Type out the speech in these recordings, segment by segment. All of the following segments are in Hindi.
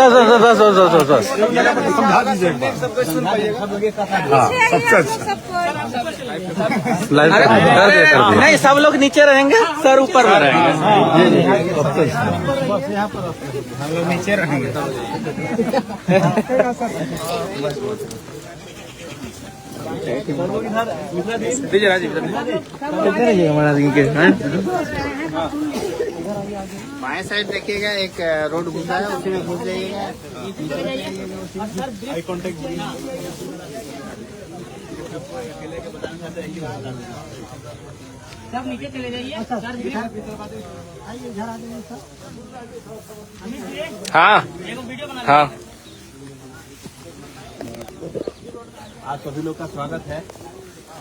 बस समझा दीजिए एक बार। हाँ, सबसे अच्छा। नहीं, सब लोग नीचे रहेंगे, सर ऊपर में रहेंगे। हम लोग नीचे रहेंगे। बाएं साइड देखिएगा, एक रोड घुसा है, उसी में घुस जाइएगा। Eye contact. सब नीचे चले जाइए। हाँ हाँ। आज सभी लोग का स्वागत है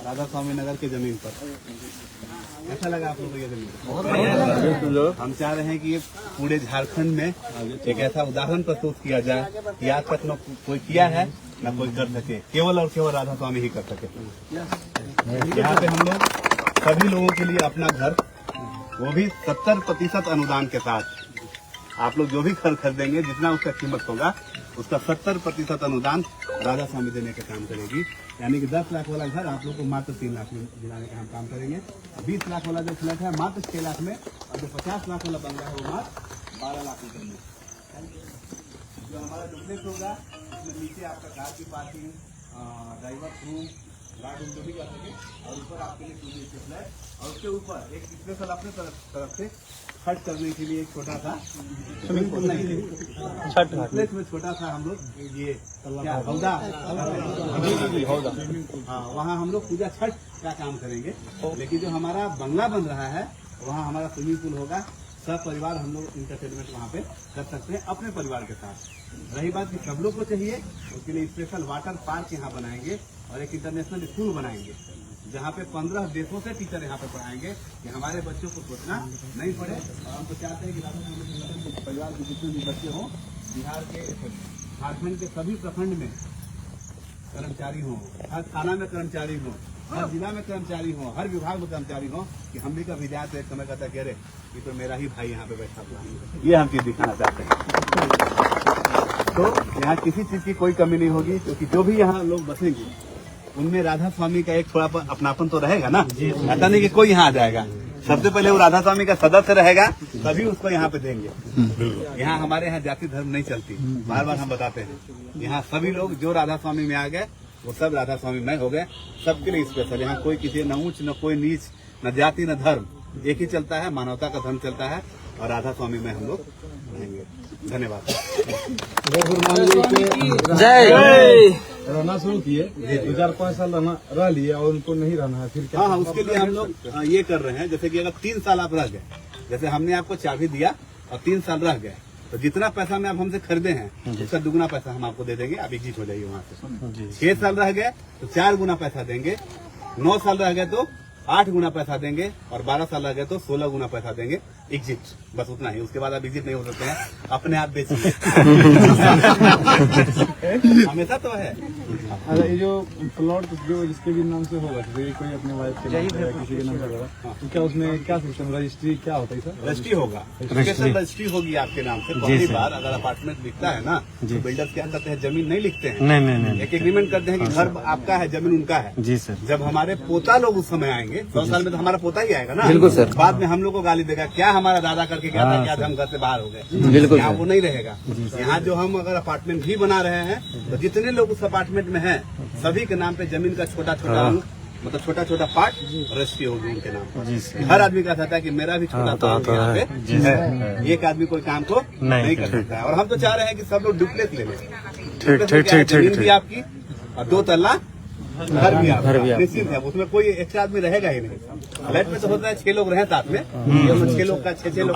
राधा स्वामी नगर के जमीन पर। कैसा लगा आप लोगों को ये जमीन? हम चाह रहे हैं कि ये पूरे झारखंड में एक ऐसा उदाहरण प्रस्तुत किया जाए कि आज तक न कोई किया है न कोई कर सके, केवल और केवल राधा स्वामी ही कर सके। यहाँ पे हम लोग सभी लोगों के लिए अपना घर, वो भी 70% अनुदान के साथ, आप लोग जो भी घर खरीदेंगे जितना उसका कीमत होगा उसका 70% अनुदान राधा स्वामी देने का काम करेगी। यानी कि 10 लाख वाला घर आप लोग को मात्र 3 लाख में दिलाने का हम काम करेंगे। 20 लाख वाला जो फ्लैट है मात्र 6 लाख में, और जो 50 लाख वाला बंगला है वो मात्र 12 लाख रुपए में। जो हमारा डुप्लेक्स होगा उसमें नीचे आपका कार की parking, driver room, guard room जो भी कर सके, और ऊपर आपके लिए 2 BHK फ्लैट, और उसके ऊपर एक स्पेशल अपने तरफ से छठ करने के लिए एक छोटा सा स्विमिंग पूल नहीं, छठ में छोटा सा हम लोग ये हौदा, हाँ वहाँ हम लोग पूजा छठ का काम करेंगे। लेकिन जो हमारा बंगला बन रहा है वहाँ हमारा स्विमिंग पूल होगा। सब परिवार हम लोग इंटरटेनमेंट वहाँ पे कर सकते हैं अपने परिवार के साथ। रही बात कि सब लोग को चाहिए, उसके लिए स्पेशल वाटर पार्क यहाँ बनाएंगे और एक इंटरनेशनल स्कूल बनाएंगे जहाँ पे 15 देशों से टीचर यहाँ पे पढ़ाएंगे कि हमारे बच्चों को सोचना नहीं पड़े। और हम तो चाहते हैं कि राधा स्वामी परिवार के जितने भी बच्चे हों, बिहार के, झारखंड के सभी प्रखंड में कर्मचारी हों, हर थाना में कर्मचारी हों, हर जिला में कर्मचारी हों, हर विभाग में कर्मचारी हों, कि हम भी का विद्यार्थी एक समय कहता कह रहे ये तो मेरा ही भाई यहाँ पे बैठा हुआ, ये हम चीज दिखाना चाहते हैं। तो यहाँ किसी चीज की कोई कमी नहीं होगी, क्योंकि जो भी यहाँ लोग बसेंगे उनमें राधा स्वामी का एक थोड़ा अपनापन तो रहेगा ना। ऐसा नहीं कि कोई यहाँ आ जाएगा, सबसे पहले वो राधा स्वामी का सदस्य रहेगा तभी उसको यहाँ पे देंगे। यहाँ हमारे यहाँ जाति धर्म नहीं चलती, बार बार हम बताते हैं। यहाँ सभी लोग जो राधा स्वामी में आ गए वो सब राधा स्वामी में हो गए, सबके लिए स्पेशल। यहाँ कोई किसी न ऊंच न कोई नीच, न जाति न धर्म, एक ही चलता है, मानवता का धर्म चलता है, और राधा स्वामी में हम लोग रहेंगे। धन्यवाद। जय। रहना शुरू किए, 2-4-5 साल रह लिए और उनको नहीं रहना है, फिर क्या? हाँ, उसके लिए हम लोग ये कर रहे हैं, जैसे कि अगर 3 साल आप रह गए, जैसे हमने आपको चाबी दिया और 3 साल रह गए, तो जितना पैसा में आप हमसे खरीदे हैं उसका दुगुना पैसा हम आपको दे देंगे, आप एग्जिट हो जाइए वहाँ से। 6 साल रह गए तो 4 गुना पैसा देंगे, 9 साल रह गए तो 8 गुना पैसा देंगे, और 12 साल रह गए तो 16 गुना पैसा देंगे एग्जिट। बस उतना ही, उसके बाद आप एग्जिट नहीं हो सकते हैं, अपने आप बेचिए। हमेशा तो है। अच्छा, ये जो प्लॉट जो जिसके भी नाम से होगा, कोई अपने वाइफ के नाम से किसी के नाम से होगा, तो क्या उसमें क्या सिस्टम, रजिस्ट्री क्या होता है सर? रजिस्ट्री होगा, स्पेशल रजिस्ट्री होगी आपके नाम से। पहली बार अगर अपार्टमेंट बिकता है ना, तो बिल्डर्स क्या करते हैं, जमीन नहीं लिखते हैं, नहीं, एक एग्रीमेंट करते हैं कि घर आपका है, जमीन उनका है। जी सर। जब हमारे पोता लोग उस समय आएंगे, 100 साल में तो हमारा पोता ही आएगा ना। बिल्कुल सर। बाद में हम लोग को गाली देगा, क्या हमारा दादा करके गया था, क्या हम घर से बाहर हो गए। बिल्कुल, यहाँ वो नहीं रहेगा। यहाँ जो हम अगर अपार्टमेंट भी बना रहे हैं, तो जितने लोग उस अपार्टमेंट में हैं सभी के नाम पे जमीन का छोटा छोटा अंक, मतलब छोटा छोटा पार्ट रजिस्ट्री होगी उनके नाम। हर आदमी का चाहता है कि मेरा भी छोटा सा यहाँ पे है, एक आदमी कोई काम को नहीं कर सकता है। और हम तो चाह रहे हैं कि सब लोग डुप्लेक्स ले लें, जमीन भी आपकी और 2 तल्ला घर भी आप निश्चित है, उसमें कोई एक्स्ट्रा आदमी रहेगा ही नहीं। फ्लैट में तो होता है 6 लोग रहे साथ में, 6 लोग का 6 लोग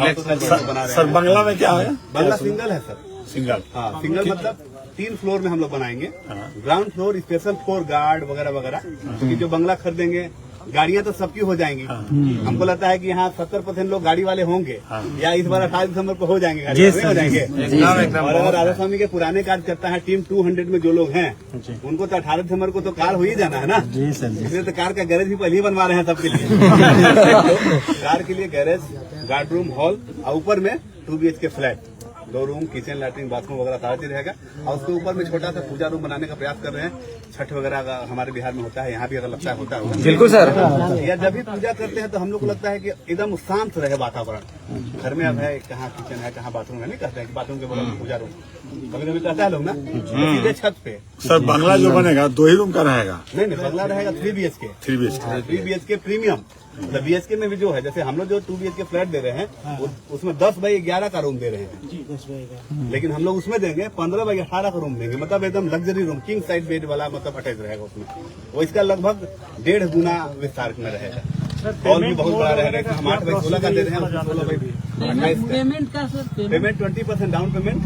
बना रहे हैं। बंगला में क्या है? बंगला सिंगल है सर, सिंगल। हाँ, सिंगल मतलब 3 फ्लोर में हम लोग बनाएंगे। Ground floor special for guard वगैरह वगैरह, क्योंकि जो बंगला खरीदेंगे गाड़ियां तो सबकी हो जाएंगी। हमको लगता है कि यहाँ 70% लोग गाड़ी वाले होंगे, या इस बार 28 दिसंबर को हो जाएंगे, गाड़ी हो जाएंगे। और अगर राधा स्वामी के पुराने कार्य करता है टीम 200 में जो लोग हैं, उनको तो 18 दिसंबर को तो कार हो ही जाना है ना। इसलिए तो कार का गैरेज भी पहले ही बनवा रहे हैं सबके लिए। कार के लिए गैरेज, गार्ड रूम, हॉल, और ऊपर में 2 BHK flat, 2 room, kitchen, latrine, bathroom वगैरह सारा चीज रहेगा। और उसके ऊपर में छोटा सा पूजा रूम बनाने का प्रयास कर रहे हैं। छठ वगैरह का हमारे बिहार में होता है, यहाँ भी अगर लगता है होता है बिल्कुल सर। या जब भी पूजा करते हैं तो हम लोग को लगता है कि एकदम शांत रहे वातावरण। घर में अब है कहाँ किचन है कहाँ बाथरूम है, नहीं कहते हैं कि बाथरूम के बगल में पूजा रूम, कभी कभी कहता है लोग ना। तो सीधे छत पे सर बंगला जो बनेगा 2 ही रूम का रहेगा? नहीं, बंगला रहेगा 3 BHK। 3 BHK premium. मतलब BHK में भी जो है, जैसे हम लोग जो 2 BHK फ्लैट दे रहे हैं उसमें 10/11 का रूम दे रहे हैं, लेकिन हम लोग उसमें देंगे 15/18 का रूम देंगे। मतलब एकदम luxury room, king size bed वाला, मतलब अटैच रहेगा उसमें। वो इसका लगभग 1.5 गुना विस्तार में रहेगा। हॉल भी बहुत बड़ा रहेगा। हम 8/16 का दे रहे हैं, 16/28 पेमेंट का सर पेमेंट 20% डाउन पेमेंट,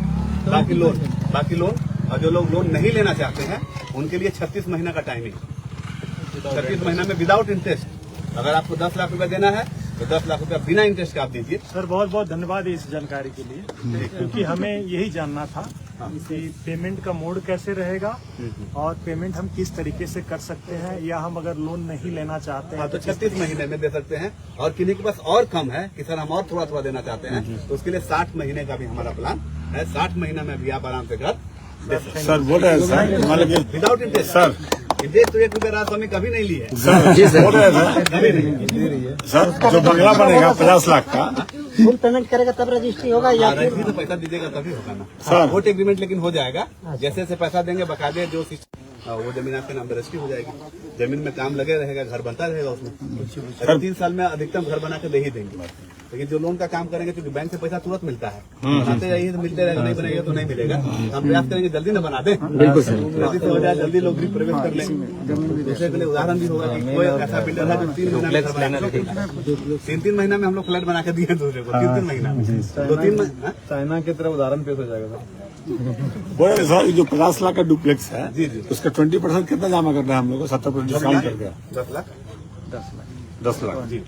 बाकी लोन। और जो लोग लोन नहीं लेना चाहते हैं उनके लिए 36 महीना का टाइमिंग, 36 महीना में विदाउट इंटरेस्ट। अगर आपको 10 लाख रुपए देना है तो 10 लाख रुपए बिना इंटरेस्ट का आप दीजिए। सर बहुत बहुत धन्यवाद इस जानकारी के लिए, क्योंकि हमें यही जानना था कि पेमेंट का मोड कैसे रहेगा और पेमेंट हम किस तरीके से कर सकते हैं, या हम अगर लोन नहीं लेना चाहते हैं तो 36 महीने में दे सकते हैं। और किन्हीं के पास और कम है कि सर हम और थोड़ा देना चाहते हैं, तो उसके लिए 60 महीने का भी हमारा प्लान है। 60 महीना में भी आप आराम से घर दे सकते हैं। सर बोल रहे हैं सर मतलब विदाउट इंटरेस्ट। सर इंटरेस्ट तो 1 रुपया राजस्वामी कभी नहीं लिए है। सर बोल रहे हैं सर जो बंगला बनेगा 50 लाख का फुल पेमेंट करेगा तब रजिस्ट्री होगा या रजिस्ट्री तो पैसा दीजिएगा तभी होगा ना सर। वोट एग्रीमेंट लेकिन हो जाएगा। जैसे जैसे पैसा देंगे बकायदे जो वो जमीन आपके नाम पर रजिस्ट्री हो जाएगी। जमीन में काम लगे रहेगा, घर बनता रहेगा उसमें। 3 साल में अधिकतम घर बना के दे ही देंगे। लेकिन जो लोन का काम करेंगे, क्योंकि बैंक से पैसा तुरंत मिलता है, बनाते जाइए तो मिलते रहेगा, नहीं बनेगा तो नहीं मिलेगा। हम प्रयास करेंगे जल्दी न बना दें, बिल्कुल जल्दी से हो जाए, जल्दी लोग भी प्रवेश कर लें। दूसरे के लिए उदाहरण भी होगा कि कोई ऐसा बिल्डर है जो 3 महीना में 3 महीना में हम लोग फ्लैट बना के दिए दूसरे को, 3 महीना में 2-3 महीना। चाइना की तरह उदाहरण पेश हो जाएगा। बोले सर जो 50 लाख का डुप्लेक्स है जी उसका 20% कितना जमा करना है हम लोग को? 70% डिस्काउंट करके 10 लाख जी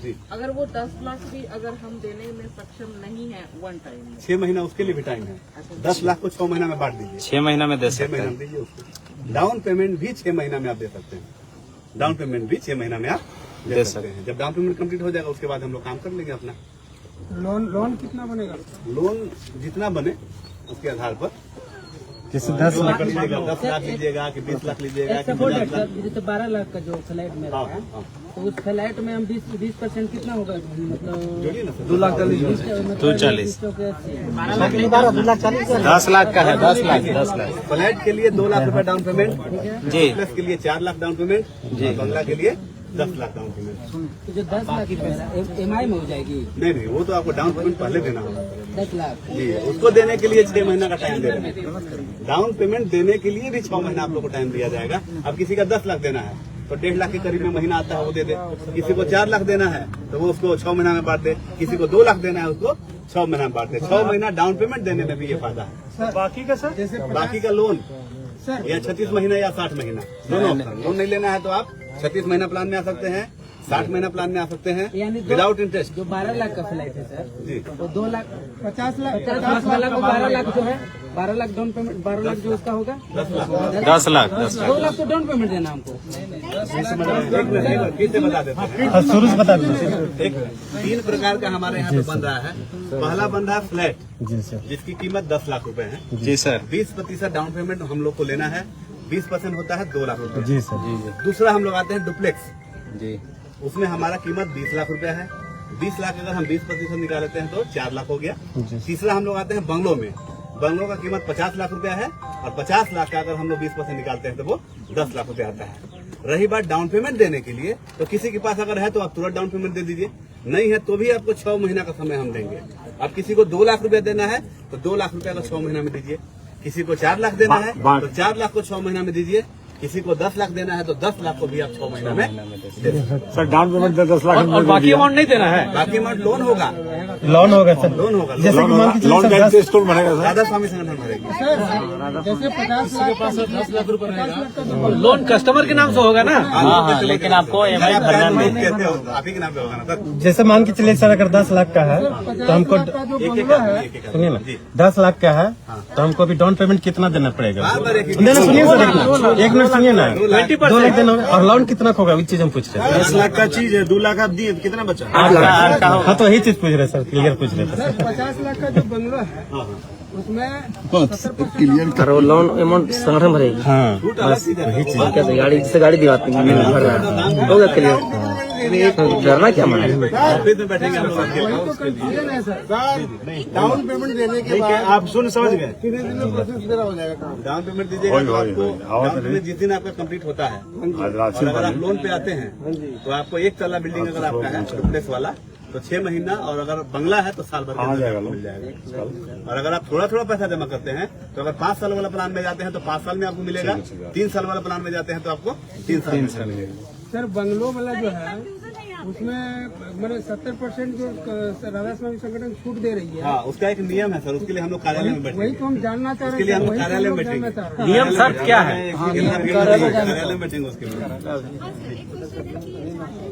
जी। अगर वो 10 लाख भी अगर हम देने में सक्षम नहीं है वन टाइम में, 6 महीना उसके लिए भी टाइम है। 10 लाख को 6 महीना में बांट दीजिए। 6 महीना में दे 6 सकते महीना हैं। में दीजिए उसको। डाउन पेमेंट भी 6 महीना में आप दे सकते हैं। डाउन पेमेंट भी 6 महीना में आप दे सकते हैं। जब डाउन पेमेंट कंप्लीट हो जाएगा उसके बाद हम लोग काम कर लेंगे अपना। लोन कितना बनेगा? लोन जितना बने उसके आधार पर, जैसे 10 लाख लीजिएगा, 10 लाख लीजिएगा कि 20 लाख लीजिएगा कि 12 50 लाख का जो फ्लैट में हाँ, रहा है, हाँ। तो उस फ्लैट में हम 20% कितना होगा? मतलब जोड़िए ना सर। 2 लाख का लीजिए। 240 10 लाख का है। 10 लाख फ्लैट के लिए 2 लाख रुपए डाउन पेमेंट जी। प्लस के लिए 4 लाख डाउन पेमेंट जी। बंगला के लिए 10 लाख डाउन पेमेंट। तो जो 10 लाख EMI में हो जाएगी। नहीं, वो तो आपको डाउन पेमेंट पहले देना होगा 10 लाख जी। उसको देने के लिए 6 महीना का टाइम दे रहे हैं। डाउन पेमेंट देने के लिए भी 6 महीना आप लोग को टाइम दिया जाएगा। अब किसी का 10 लाख देना है तो 1.5 लाख के करीब में महीना आता है, वो दे दे। किसी को 4 लाख देना है तो वो उसको 6 महीना में बांट दे। किसी को 2 लाख देना है उसको 6 महीना में बांट दे। 6 महीना डाउन पेमेंट देने में भी ये फायदा है। बाकी का सर? बाकी का लोन या 36 महीना या 60 महीना दोनों ऑप्शन। लोन नहीं लेना है तो आप 36 महीना प्लान में आ सकते हैं, 60 महीना प्लान में आ सकते हैं यानी विदाउट इंटरेस्ट जो 12 लाख का फ्लैट है सर जी। तो 2 लाख 50 लाख को 12 लाख जो है 12 लाख डाउन पेमेंट, 12 लाख जो उसका होगा 10 लाख 2 लाख तो डाउन पेमेंट देना हमको। एक मिनट फिर से बता देते हैं। शुरू से बता दीजिए। एक 3 प्रकार का हमारे यहाँ पे बन रहा है। पहला बन रहा है फ्लैट जी सर। जिसकी कीमत 10 लाख रुपए है जी सर। 20% डाउन पेमेंट हम लोग को लेना है। 20% होता है 2 लाख रुपए। जी सर। दूसरा हम लोग आते हैं डुप्लेक्स, जी। उसमें हमारा कीमत 20 लाख रुपया है। 20 लाख अगर हम 20% निकाल लेते हैं तो 4 लाख हो गया। तीसरा हम लोग आते हैं बंगलों में। बंगलों का कीमत 50 लाख रुपया है और 50 लाख का अगर हम लोग 20% निकालते हैं तो वो 10 लाख रुपया आता है। रही बात डाउन पेमेंट देने के लिए, तो किसी के पास अगर है तो आप तुरंत डाउन पेमेंट दे दीजिए, नहीं है तो भी आपको 6 महीना का समय हम देंगे। अब किसी को 2 लाख रुपया देना है तो 2 लाख रुपया का 6 महीना में दीजिए। किसी को 4 लाख देना है तो 4 लाख को 6 महीना में दीजिए। किसी को 10 लाख देना है तो 10 लाख को भी आप 6 महीना में दे दीजिए। सर डाउन पेमेंट 10 लाख और बाकी अमाउंट नहीं देना है। बाकी अमाउंट लोन होगा। लोन होगा सर। लोन होगा। जैसे कि मान के चलिए लोन सर का 10 इंटरेस्ट कौन भरेगा सर? राधा स्वामी संगठन भरेगी। जैसे 50 लाख के पास 10 लाख रुपए रहेगा। लोन कस्टमर के नाम से होगा ना? हाँ, लेकिन आपको EMI भरना नहीं। आप ही के नाम पे होगा ना सर। जैसे मान के चलिए सर अगर 10 लाख का है तो हमको सुनिए ना 10 लाख का है तो हमको अभी डाउन पेमेंट कितना देना पड़ेगा? बार-बार एक नहीं सुनिए सर एक मिनट सुनिए ना 2 लाख देना और लोन कितना होगा वही चीज हम पूछ रहे हैं। 10 लाख का चीज है, 2 लाख आप दिए तो कितना बचा? 8 लाख। हाँ तो यही चीज पूछ रहे हैं सर, क्लियर पूछ रहे थे सर 50 लाख का जो बंगला है उसमें 70% और वो लोन अमाउंट संगठन भरेगी। हाँ बस वही चीज कैसे गाड़ी जिससे गाड़ी दिवाती भर रहा है होगा क्लियर। डरना क्या माने। ऑफिस में बैठेंगे हम लोग वही तो कंफ्यूजन है सर। डाउन पेमेंट देने के ठीक है, आप सुन समझ गए। कितने दिन में प्रोसेस वगैरह हो जाएगा काम? डाउन पेमेंट दीजिएगा तो वही, आपको वही, वही। डाउन पेमेंट जिस दिन आपका कंप्लीट होता है आज रात और से अगर आप लोन पे आते हैं तो आपको 1 तल्ला बिल्डिंग अगर आपका है डुप्लेक्स वाला तो 6 महीना, और अगर बंगला है तो साल भर के आ अंदर जाएगा आपको लोन। मिल जाएगा। और अगर आप थोड़ा थोड़ा पैसा जमा करते हैं तो अगर 5 साल वाला प्लान में जाते हैं तो 5 साल में आपको मिलेगा, 3 साल वाला प्लान में जाते हैं तो आपको 3 साल में मिलेगा। सर बंगलो वाला जो है उसमें मैंने 70% जो राधा स्वामी संगठन छूट दे रही है। हाँ, उसका एक नियम है सर, उसके लिए हम लोग कार्यालय में वही बैठेंगे। तो हम जानना चाह उसके रहे लिए हम हैं। लोग वही तो कार्यालय हम में लोग जानना बैठेंगे। चाह रहे हैं। नियम शर्त क्या है। कार्यालय में बैठेंगे उसके लिए।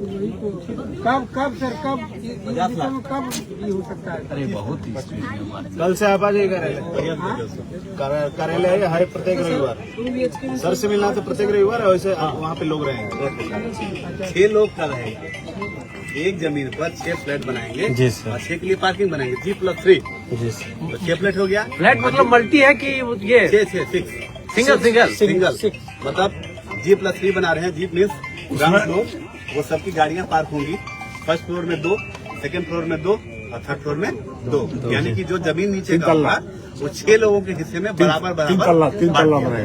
वही तो कब सर कब कब ये हो सकता है। अरे बहुत कल से आप आ जाइएगा कार्यालय है हर प्रत्येक रविवार। 2 BHK सर से मिलना तो प्रत्येक रविवार है, वैसे वहाँ पे लोग रहेंगे। 6 लोग का रहेगा, एक जमीन पर 6 फ्लैट बनाएंगे जी सर। और 6 के लिए पार्किंग बनाएंगे, G+3 जी सर। तो 6 फ्लैट हो गया। फ्लैट मतलब मल्टी है कि ये 6 सिंगल सिंगल सिंगल मतलब G+3 बना रहे हैं। G मीन्स ग्राउंड फ्लोर, वो सबकी गाड़ियां पार्क होंगी। फर्स्ट फ्लोर में 2, सेकंड फ्लोर में 2 और थर्ड फ्लोर में 2, यानी कि जो जमीन नीचे का होगा वो 6 लोगों के हिस्से में बराबर 3 तल्ला बराबर बनेगा।